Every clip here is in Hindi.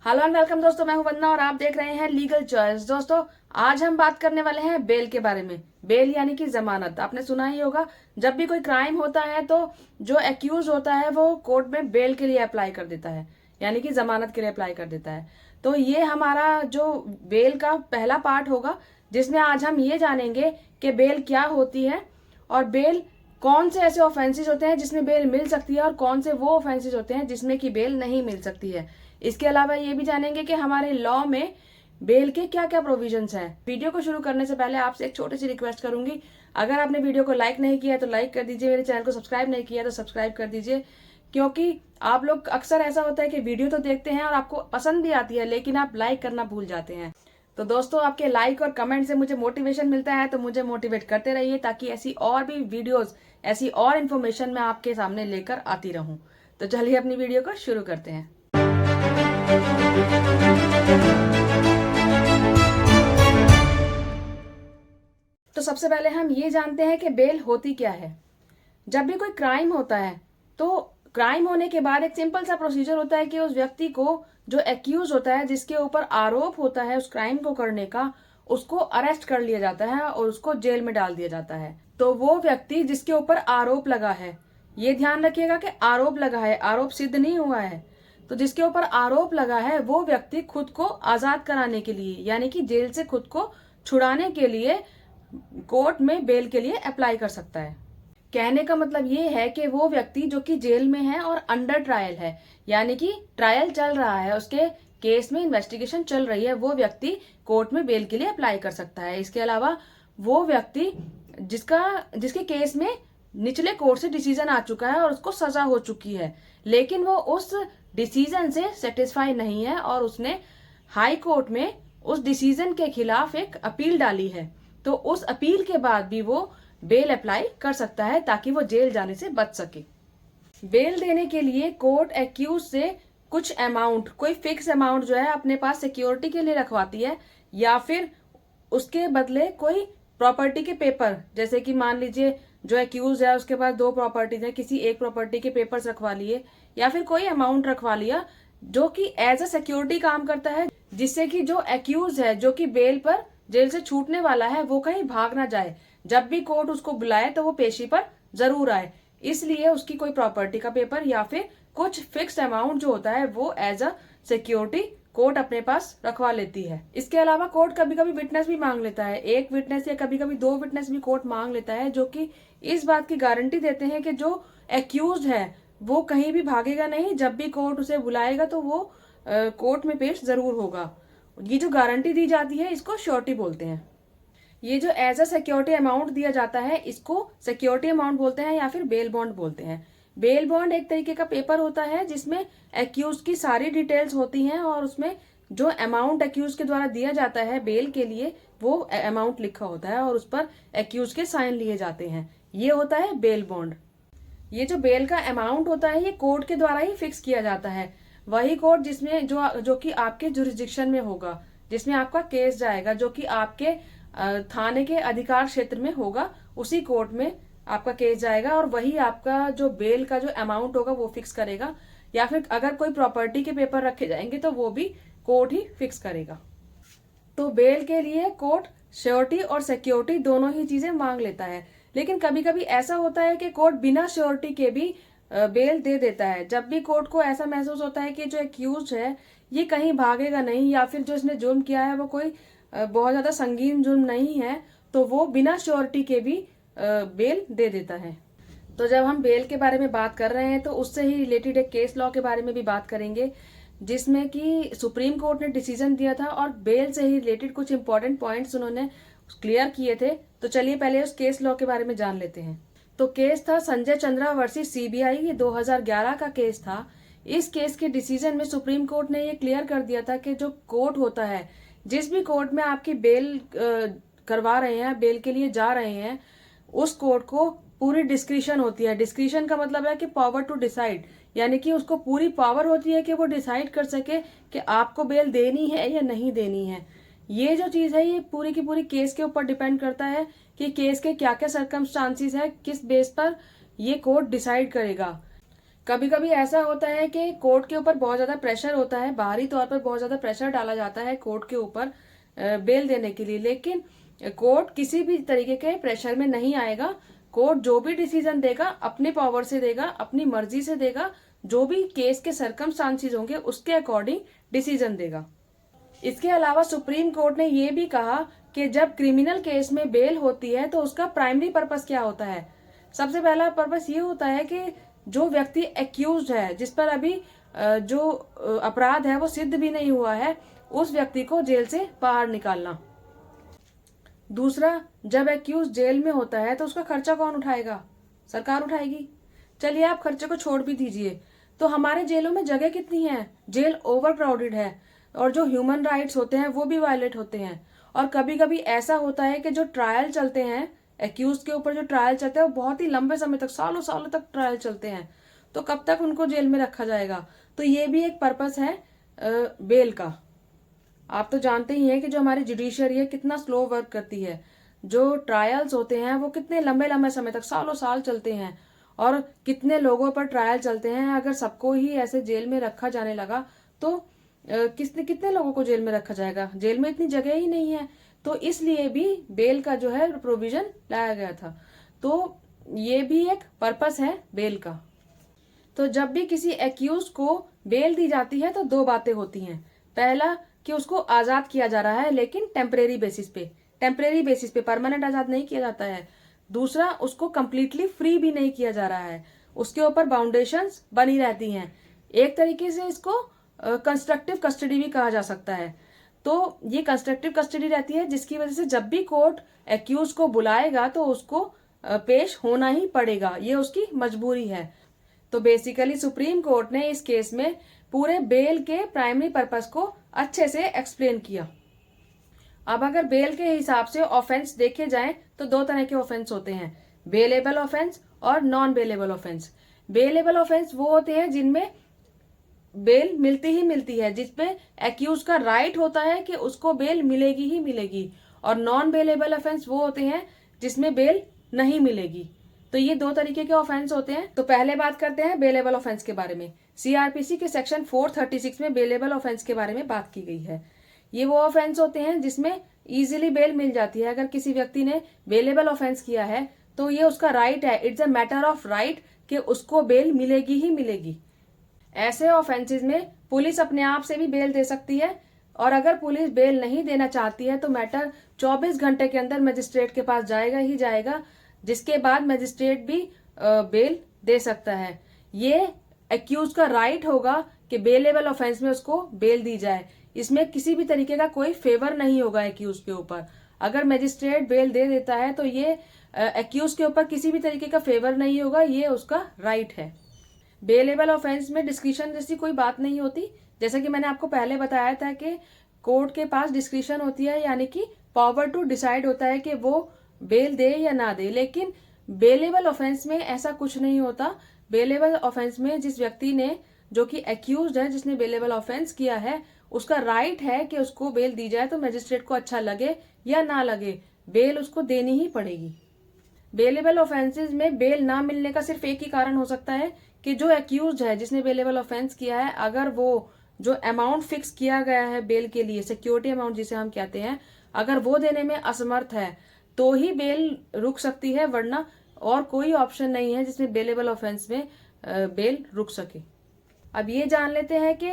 हेलो एंड वेलकम दोस्तों, मैं हूं वंदना और आप देख रहे हैं लीगल चॉइस। दोस्तों, आज हम बात करने वाले हैं बेल के बारे में। बेल यानी कि जमानत। आपने सुना ही होगा, जब भी कोई क्राइम होता है तो जो एक्यूज होता है वो कोर्ट में बेल के लिए अप्लाई कर देता है, यानी कि जमानत के लिए अप्लाई कर देता है। तो ये हमारा जो बेल का पहला पार्ट होगा, जिसमें आज हम ये जानेंगे कि बेल क्या होती है और बेल कौन से ऐसे ऑफेंसेस होते हैं जिसमें बेल मिल सकती है और कौन से वो ऑफेंसेस होते हैं जिसमें कि बेल नहीं मिल सकती है। इसके अलावा ये भी जानेंगे कि हमारे लॉ में बेल के क्या क्या प्रोविजंस हैं। वीडियो को शुरू करने से पहले आपसे एक छोटी सी रिक्वेस्ट करूंगी, अगर आपने वीडियो को लाइक नहीं किया तो लाइक कर दीजिए, मेरे चैनल को सब्सक्राइब नहीं किया तो सब्सक्राइब कर दीजिए, क्योंकि आप लोग अक्सर ऐसा होता है कि वीडियो तो देखते हैं और आपको पसंद भी आती है, लेकिन आप लाइक करना भूल जाते हैं। तो दोस्तों, आपके लाइक और कमेंट से मुझे मोटिवेशन मिलता है, तो मुझे मोटिवेट करते रहिए ताकि ऐसी और भी वीडियोस, ऐसी और इन्फॉर्मेशन मैं आपके सामने लेकर आती रहूं। तो चलिए अपनी वीडियो को शुरू करते हैं। तो सबसे पहले हम ये जानते हैं कि बेल होती क्या है। जब भी कोई क्राइम होता है तो क्राइम होने के बाद एक सिंपल सा प्रोसीजर होता है कि उस व्यक्ति को, जो एक्यूज होता है, जिसके ऊपर आरोप होता है उस क्राइम को करने का, उसको अरेस्ट कर लिया जाता है और उसको जेल में डाल दिया जाता है। तो वो व्यक्ति जिसके ऊपर आरोप लगा है, ये ध्यान रखिएगा कि आरोप लगा है, आरोप सिद्ध नहीं हुआ है। तो जिसके ऊपर आरोप लगा है वो व्यक्ति खुद को आजाद कराने के लिए, यानी कि जेल से खुद को छुड़ाने के लिए कोर्ट में बेल के लिए अप्लाई कर सकता है। कहने का मतलब ये है कि वो व्यक्ति जो कि जेल में है और अंडर ट्रायल है, यानी कि ट्रायल चल रहा है, उसके केस में इन्वेस्टिगेशन चल रही है, वो व्यक्ति कोर्ट में बेल के लिए अप्लाई कर सकता है। इसके अलावा वो व्यक्ति जिसके केस में निचले कोर्ट से डिसीजन आ चुका है और उसको सजा हो चुकी है, लेकिन वो उस डिसीजन से सेटिस्फाई नहीं है और उसने हाई कोर्ट में उस डिसीजन के खिलाफ एक अपील डाली है, तो उस अपील के बाद भी वो बेल अप्लाई कर सकता है ताकि वो जेल जाने से बच सके। बेल देने के लिए कोर्ट एक्यूज से कुछ अमाउंट, कोई फिक्स अमाउंट जो है अपने पास सिक्योरिटी के लिए रखवाती है, या फिर उसके बदले कोई प्रॉपर्टी के पेपर, जैसे कि मान लीजिए जो एक्यूज है उसके पास 2 प्रॉपर्टीज है, किसी एक प्रॉपर्टी के पेपर्स रखवा लिए या फिर कोई अमाउंट रखवा लिया जो कि एज अ सिक्योरिटी काम करता है, जिससे कि जो एक्यूज है, जो कि बेल पर जेल से छूटने वाला है, वो कहीं भाग ना जाए। जब भी कोर्ट उसको बुलाए तो वो पेशी पर जरूर आए। इसलिए उसकी कोई प्रॉपर्टी का पेपर या फिर कुछ फिक्स्ड अमाउंट जो होता है वो एज अ सिक्योरिटी कोर्ट अपने पास रखवा लेती है। इसके अलावा कोर्ट कभी कभी विटनेस भी मांग लेता है, 1 विटनेस या कभी कभी 2 विटनेस भी कोर्ट मांग लेता है, जो कि इस बात की गारंटी देते हैं कि जो एक्यूज है वो कहीं भी भागेगा नहीं, जब भी कोर्ट उसे बुलाएगा तो वो कोर्ट में पेश जरूर होगा। ये जो गारंटी दी जाती है इसको श्योरिटी बोलते हैं। ये जो एज अ सिक्योरिटी अमाउंट दिया जाता है इसको सिक्योरिटी अमाउंट बोलते हैं या फिर बेल बॉन्ड बोलते हैं। बेल बॉन्ड एक तरीके का पेपर होता है जिसमें एक्यूज की सारी डिटेल्स होती हैं और उसमें जो अमाउंट एक्यूज के द्वारा दिया जाता है बेल के लिए, वो अमाउंट लिखा होता है और उस पर एक्यूज के साइन लिए जाते हैं। ये होता है बेल बॉन्ड। ये जो बेल का अमाउंट होता है ये कोर्ट के द्वारा ही फिक्स किया जाता है। वही कोर्ट जिसमें जो कि आपके जुरिस्डिक्शन में होगा, जिसमें आपका केस जाएगा, जो कि आपके थाने के अधिकार क्षेत्र में होगा, उसी कोर्ट में आपका केस जाएगा और वही आपका जो बेल का जो अमाउंट होगा वो फिक्स करेगा। या फिर अगर कोई प्रॉपर्टी के पेपर रखे जाएंगे तो वो भी कोर्ट ही फिक्स करेगा। तो बेल के लिए कोर्ट श्योरिटी और सिक्योरिटी दोनों ही चीजें मांग लेता है, लेकिन कभी कभी ऐसा होता है कि कोर्ट बिना श्योरिटी के भी बेल दे देता है। जब भी कोर्ट को ऐसा महसूस होता है कि जो एक्यूज है ये कहीं भागेगा नहीं, या फिर जो इसने जुर्म किया है वो कोई बहुत ज्यादा संगीन जुर्म नहीं है, तो वो बिना श्योरिटी के भी बेल दे देता है। तो जब हम बेल के बारे में बात कर रहे हैं तो उससे ही रिलेटेड एक केस लॉ के बारे में भी बात करेंगे, जिसमें कि सुप्रीम कोर्ट ने डिसीजन दिया था और बेल से ही रिलेटेड कुछ इंपॉर्टेंट पॉइंट्स उन्होंने क्लियर किए थे। तो चलिए पहले उस केस लॉ के बारे में जान लेते हैं। तो केस था संजय चंद्रा वर्सेस सीबीआई, ये 2011 का केस था। इस केस के डिसीजन में सुप्रीम कोर्ट ने ये क्लियर कर दिया था कि जो कोर्ट होता है, जिस भी कोर्ट में आपकी बेल करवा रहे हैं, बेल के लिए जा रहे हैं, उस कोर्ट को पूरी डिस्क्रिशन होती है। डिस्क्रिशन का मतलब है कि पावर टू डिसाइड, यानी कि उसको पूरी पावर होती है कि वो डिसाइड कर सके कि आपको बेल देनी है या नहीं देनी है। ये जो चीज है ये पूरी की पूरी केस के ऊपर डिपेंड करता है कि केस के क्या क्या सर्कमस्टांसिस है, किस बेस पर ये कोर्ट डिसाइड करेगा। कभी कभी ऐसा होता है कि कोर्ट के ऊपर बहुत ज्यादा प्रेशर होता है, बाहरी तौर पर बहुत ज्यादा प्रेशर डाला जाता है कोर्ट के ऊपर बेल देने के लिए, लेकिन कोर्ट किसी भी तरीके के प्रेशर में नहीं आएगा। कोर्ट जो भी डिसीजन देगा अपने पावर से देगा, अपनी मर्जी से देगा, जो भी केस के सर्कमस्टांसिस होंगे उसके अकॉर्डिंग डिसीजन देगा। इसके अलावा सुप्रीम कोर्ट ने यह भी कहा कि जब क्रिमिनल केस में बेल होती है तो उसका प्राइमरी पर्पस क्या होता है। सबसे पहला पर्पस ये होता है कि जो व्यक्ति एक्यूज है, जिस पर अभी जो अपराध है वो सिद्ध भी नहीं हुआ है, उस व्यक्ति को जेल से बाहर निकालना। दूसरा, जब एक्यूज जेल में होता है तो उसका खर्चा कौन उठाएगा? सरकार उठाएगी। चलिए आप खर्चे को छोड़ भी दीजिए, तो हमारे जेलों में जगह कितनी है? जेल ओवर क्राउडेड है और जो ह्यूमन राइट्स होते हैं वो भी वायलेट होते हैं। और कभी कभी ऐसा होता है कि जो ट्रायल चलते हैं, एक्यूज के ऊपर जो ट्रायल चलते हैं वो बहुत ही लंबे समय तक, सालों सालों तक ट्रायल चलते हैं, तो कब तक उनको जेल में रखा जाएगा? तो ये भी एक पर्पस है बेल का। आप तो जानते ही हैं कि जो हमारी जुडिशियरी है कितना स्लो वर्क करती है। जो ट्रायल्स होते हैं वो कितने लंबे लंबे समय तक, सालों साल चलते हैं, और कितने लोगों पर ट्रायल चलते हैं। अगर सबको ही ऐसे जेल में रखा जाने लगा तो कितने लोगों को जेल में रखा जाएगा? जेल में इतनी जगह ही नहीं है। तो इसलिए भी बेल का जो है प्रोविजन लाया गया था। तो ये भी एक पर्पस है बेल का। तो जब भी किसी एक्यूज को बेल दी जाती है तो दो बातें होती हैं। पहला कि उसको आजाद किया जा रहा है, लेकिन टेम्परेरी बेसिस पे, परमानेंट आजाद नहीं किया जाता है। दूसरा, उसको कंप्लीटली फ्री भी नहीं किया जा रहा है, उसके ऊपर बाउंडेशंस बनी रहती हैं। एक तरीके से इसको कंस्ट्रक्टिव कस्टडी भी कहा जा सकता है। तो ये कंस्ट्रक्टिव कस्टडी रहती है, जिसकी वजह से जब भी कोर्ट एक्यूज को बुलाएगा तो उसको पेश होना ही पड़ेगा, ये उसकी मजबूरी है। तो बेसिकली सुप्रीम कोर्ट ने इस केस में पूरे बेल के प्राइमरी पर्पस को अच्छे से एक्सप्लेन किया। अब अगर बेल के हिसाब से ऑफेंस देखे जाएं तो दो तरह के ऑफेंस होते हैं, बेलेबल ऑफेंस और non bailable offence. Bailable offence वो होते हैं जिनमें बेल मिलती ही मिलती है, जिसमें एक्यूज का राइट होता है कि उसको बेल मिलेगी ही मिलेगी। और नॉन बेलेबल ऑफेंस वो होते हैं जिसमें बेल नहीं मिलेगी। तो ये दो तरीके के ऑफेंस होते हैं। तो पहले बात करते हैं बेलेबल ऑफेंस के बारे में। सीआरपीसी के सेक्शन 436 में बेलेबल ऑफेंस के बारे में बात की गई है। ये वो ऑफेंस होते हैं जिसमें इजीली बेल मिल जाती है। अगर किसी व्यक्ति ने बेलेबल ऑफेंस किया है तो ये उसका राइट है, it's a matter of right कि उसको बेल मिलेगी ही मिलेगी। ऐसे ऑफेंसेस में पुलिस अपने आप से भी बेल दे सकती है, और अगर पुलिस बेल नहीं देना चाहती है तो मैटर 24 घंटे के अंदर मजिस्ट्रेट के पास जाएगा ही जाएगा, जिसके बाद मजिस्ट्रेट भी बेल दे सकता है। ये एक्यूज का राइट होगा कि बेलेबल ऑफेंस में उसको बेल दी जाए। इसमें किसी भी तरीके का कोई फेवर नहीं होगा एक्यूज के ऊपर। अगर मजिस्ट्रेट बेल दे देता है तो ये एक्यूज के ऊपर किसी भी तरीके का फेवर नहीं होगा, ये उसका राइट है। बेलेबल ऑफेंस में डिस्क्रिशन जैसी कोई बात नहीं होती। जैसा कि मैंने आपको पहले बताया था कि कोर्ट के पास डिस्क्रिशन होती है, यानी कि पावर टू डिसाइड होता है कि वो बेल दे या ना दे। लेकिन बेलेबल ऑफेंस में ऐसा कुछ नहीं होता। बेलेबल ऑफेंस में जिस व्यक्ति ने, जो कि एक्यूज्ड है, जिसने बेलेबल ऑफेंस किया है, उसका राइट है कि उसको बेल दी जाए। तो मजिस्ट्रेट को अच्छा लगे या ना लगे, बेल उसको देनी ही पड़ेगी। बेलेबल ऑफेंसेज में बेल ना मिलने का सिर्फ एक ही कारण हो सकता है कि जो एक्यूज्ड है, जिसने बेलेबल ऑफेंस किया है, अगर वो जो अमाउंट फिक्स किया गया है बेल के लिए, सिक्योरिटी अमाउंट जिसे हम कहते हैं, अगर वो देने में असमर्थ है तो ही बेल रुक सकती है, वरना और कोई ऑप्शन नहीं है जिसमें बेलेबल ऑफेंस में बेल रुक सके। अब ये जान लेते हैं कि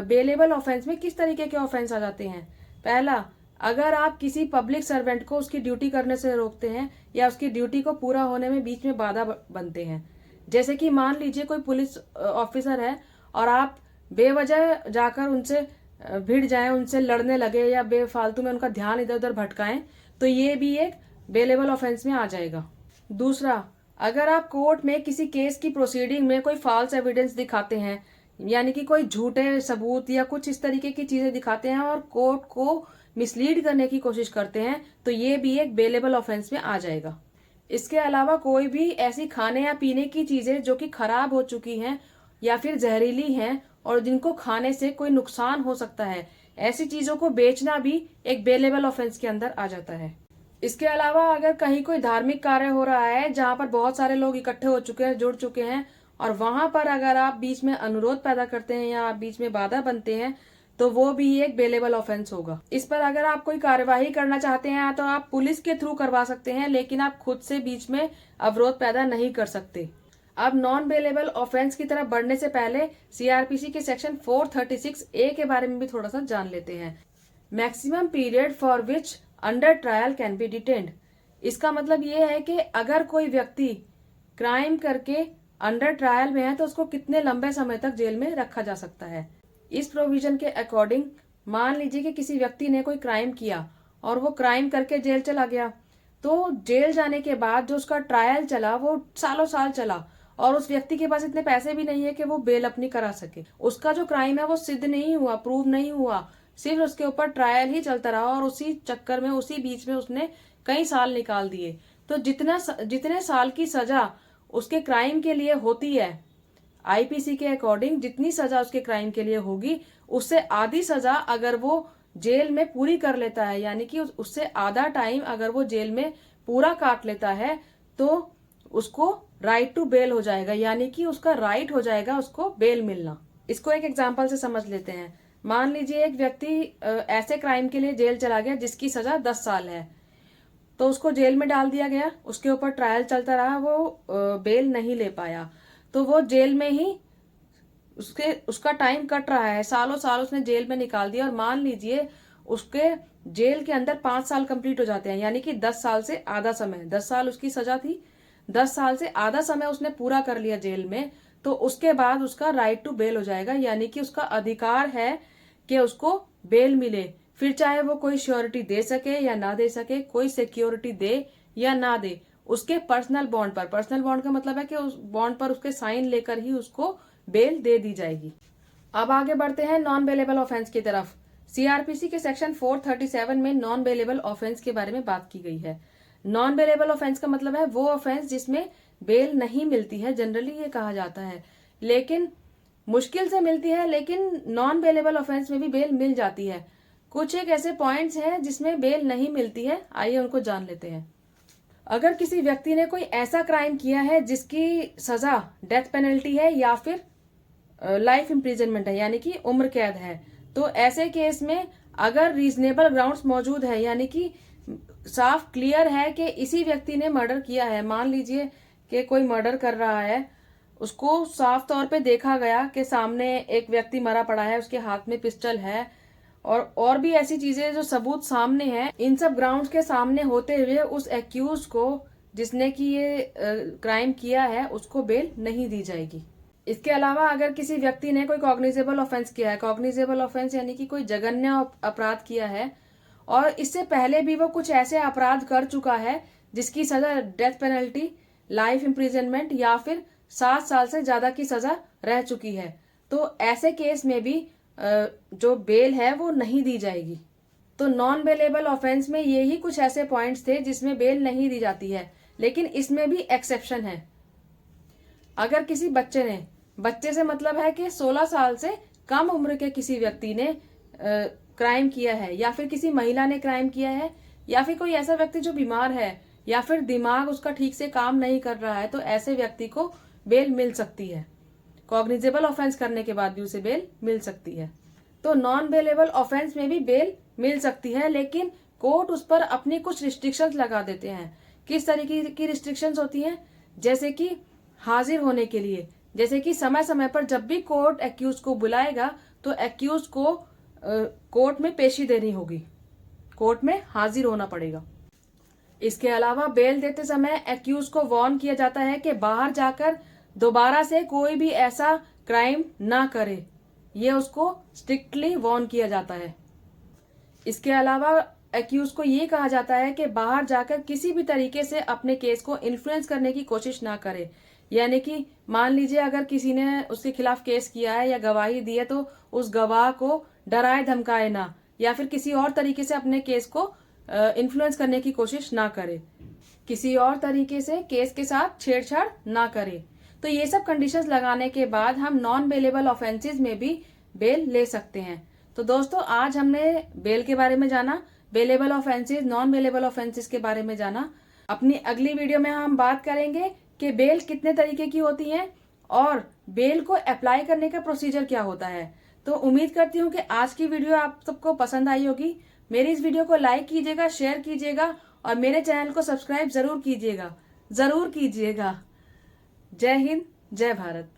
बेलेबल ऑफेंस में किस तरीके के ऑफेंस आ जाते हैं। पहला, अगर आप किसी पब्लिक सर्वेंट को उसकी ड्यूटी करने से रोकते हैं या उसकी ड्यूटी को पूरा होने में बीच में बाधा बनते हैं। जैसे कि मान लीजिए कोई पुलिस ऑफिसर है और आप बेवजह जाकर उनसे भिड़ जाएं, उनसे लड़ने लगे या बेफालतू में उनका ध्यान इधर उधर भटकाएं, तो ये भी एक बेलेबल ऑफेंस में आ जाएगा। दूसरा, अगर आप कोर्ट में किसी केस की प्रोसीडिंग में कोई फॉल्स एविडेंस दिखाते हैं, यानी कि कोई झूठे सबूत या कुछ इस तरीके की चीजें दिखाते हैं और कोर्ट को मिसलीड करने की कोशिश करते हैं, तो ये भी एक बेलेबल ऑफेंस में आ जाएगा। इसके अलावा कोई भी ऐसी खाने या पीने की चीजें जो कि खराब हो चुकी हैं या फिर जहरीली हैं और जिनको खाने से कोई नुकसान हो सकता है, ऐसी चीजों को बेचना भी एक बेलेबल ऑफेंस के अंदर आ जाता है। इसके अलावा अगर कहीं कोई धार्मिक कार्य हो रहा है जहां पर बहुत सारे लोग इकट्ठे हो चुके हैं, जुड़ चुके हैं, और वहां पर अगर आप बीच में अनुरोध पैदा करते हैं या आप बीच में बाधा बनते हैं तो वो भी एक बेलेबल ऑफेंस होगा। इस पर अगर आप कोई कार्यवाही करना चाहते हैं तो आप पुलिस के थ्रू करवा सकते हैं, लेकिन आप खुद से बीच में अवरोध पैदा नहीं कर सकते। अब नॉन बेलेबल ऑफेंस की तरफ बढ़ने से पहले सीआरपीसी के सेक्शन 436A के बारे में भी थोड़ा सा जान लेते हैं। Maximum period for which under trial can be detained. इसका मतलब ये है कि अगर कोई व्यक्ति क्राइम करके अंडर ट्रायल में है तो उसको कितने लंबे समय तक जेल में रखा जा सकता है। इस प्रोविजन के अकॉर्डिंग मान लीजिए कि किसी व्यक्ति ने कोई क्राइम किया और वो क्राइम करके जेल चला गया, तो जेल जाने के बाद जो उसका ट्रायल चला वो सालों साल चला और उस व्यक्ति के पास इतने पैसे भी नहीं है कि वो बेल अपनी करा सके। उसका जो क्राइम है वो सिद्ध नहीं हुआ, प्रूव नहीं हुआ, सिर्फ उसके ऊपर ट्रायल ही चलता रहा और उसी चक्कर में उसी बीच में उसने कई साल निकाल दिए। तो जितने साल की सजा उसके क्राइम के लिए होती है, आईपीसी के अकॉर्डिंग जितनी सजा उसके क्राइम के लिए होगी उससे आधी सजा अगर वो जेल में पूरी कर लेता है, यानी कि उससे आधा टाइम अगर वो जेल में पूरा काट लेता है तो उसको राइट टू बेल हो जाएगा, यानी कि उसका राइट हो जाएगा उसको बेल मिलना। इसको एक एग्जांपल से समझ लेते हैं। मान लीजिए एक व्यक्ति ऐसे क्राइम के लिए जेल चला गया जिसकी सजा 10 साल है, तो उसको जेल में डाल दिया गया, उसके ऊपर ट्रायल चलता रहा, वो बेल नहीं ले पाया, तो वो जेल में ही उसका टाइम कट रहा है, सालों साल उसने जेल में निकाल दिया और मान लीजिए उसके जेल के अंदर 5 साल कंप्लीट हो जाते हैं, यानी कि 10 साल से आधा समय, 10 साल उसकी सजा थी, 10 साल से आधा समय उसने पूरा कर लिया जेल में, तो उसके बाद उसका राइट टू बेल हो जाएगा, यानी कि उसका अधिकार है कि उसको बेल मिले। फिर चाहे वो कोई श्योरिटी दे सके या ना दे सके, कोई सिक्योरिटी दे या ना दे, उसके पर्सनल बॉन्ड पर, पर्सनल बॉन्ड का मतलब है कि उस बॉन्ड पर उसके साइन लेकर ही उसको बेल दे दी जाएगी। अब आगे बढ़ते हैं नॉन बेलेबल ऑफेंस की तरफ। सीआरपीसी के सेक्शन 437 में नॉन बेलेबल ऑफेंस के बारे में बात की गई है। नॉन बेलेबल ऑफेंस का मतलब है वो ऑफेंस जिसमें बेल नहीं मिलती है, जनरली ये कहा जाता है, लेकिन मुश्किल से मिलती है, लेकिन नॉन बेलेबल ऑफेंस में भी बेल मिल जाती है। कुछ एक ऐसे पॉइंट्स हैं जिसमें बेल नहीं मिलती है, आइए उनको जान लेते हैं। अगर किसी व्यक्ति ने कोई ऐसा क्राइम किया है जिसकी सजा डेथ पेनल्टी है या फिर लाइफ इम्प्रिजनमेंट है, यानी कि उम्र कैद है, तो ऐसे केस में अगर रीजनेबल ग्राउंड्स मौजूद है, यानी कि साफ क्लियर है कि इसी व्यक्ति ने मर्डर किया है, मान लीजिए कि कोई मर्डर कर रहा है, उसको साफ तौर पे देखा गया कि सामने एक व्यक्ति मरा पड़ा है, उसके हाथ में पिस्टल है और भी ऐसी चीजें जो सबूत सामने हैं, इन सब ग्राउंड्स के सामने होते हुए उस एक्यूज को जिसने कि ये क्राइम किया है उसको बेल नहीं दी जाएगी। इसके अलावा अगर किसी व्यक्ति ने कोई कॉग्निजेबल ऑफेंस किया है, कॉग्निजेबल ऑफेंस यानी कि कोई जघन्य अपराध किया है और इससे पहले भी वो कुछ ऐसे अपराध कर चुका है जिसकी सजा डेथ पेनल्टी, लाइफ इम्प्रिजनमेंट या फिर 7 साल से ज्यादा की सजा रह चुकी है, तो ऐसे केस में भी जो बेल है वो नहीं दी जाएगी। तो नॉन बेलेबल ऑफेंस में ये ही कुछ ऐसे पॉइंट्स थे जिसमें बेल नहीं दी जाती है, लेकिन इसमें भी एक्सेप्शन है। अगर किसी बच्चे से मतलब है कि 16 साल से कम उम्र के किसी व्यक्ति ने क्राइम किया है या फिर किसी महिला ने क्राइम किया है या फिर कोई ऐसा व्यक्ति जो बीमार है या फिर दिमाग उसका ठीक से काम नहीं कर रहा है, तो ऐसे व्यक्ति को बेल मिल सकती है। कॉग्निजेबल ऑफेंस करने के बाद भी उसे बेल मिल सकती है। तो नॉन बेलेबल ऑफेंस में भी बेल मिल सकती है, लेकिन कोर्ट उस पर अपनी कुछ रिस्ट्रिक्शंस लगा देते हैं। किस तरीके की रिस्ट्रिक्शंस होती हैं? जैसे कि हाजिर होने के लिए, जैसे कि समय समय पर जब भी कोर्ट एक्यूज को बुलाएगा तो एक्यूज को कोर्ट में पेशी देनी होगी, कोर्ट में हाजिर होना पड़ेगा। इसके अलावा बेल देते समय एक्यूज को वार्न किया जाता है कि बाहर जाकर दोबारा से कोई भी ऐसा क्राइम ना करे, ये उसको स्ट्रिक्टली वार्न किया जाता है। इसके अलावा एक्यूज को ये कहा जाता है कि बाहर जाकर किसी भी तरीके से अपने केस को इन्फ्लुएंस करने की कोशिश ना करे, यानी कि मान लीजिए अगर किसी ने उसके खिलाफ केस किया है या गवाही दी है तो उस गवाह को डराए धमकाए ना, या फिर किसी और तरीके से अपने केस को इन्फ्लुएंस करने की कोशिश ना करे, किसी और तरीके से केस के साथ छेड़छाड़ ना करे। तो ये सब कंडीशंस लगाने के बाद हम नॉन बेलेबल ऑफेंसेस में भी बेल ले सकते हैं। तो दोस्तों आज हमने बेल के बारे में जाना, bailable offences, non bailable offences के बारे में जाना। अपनी अगली वीडियो में हम बात करेंगे कि बेल कितने तरीके की होती है और बेल को अप्लाई करने का प्रोसीजर क्या होता है। तो उम्मीद करती हूँ कि आज की वीडियो आप सबको पसंद आई होगी। मेरी इस वीडियो को लाइक कीजिएगा, शेयर कीजिएगा और मेरे चैनल को सब्सक्राइब जरूर कीजिएगा। जय हिंद, जय भारत।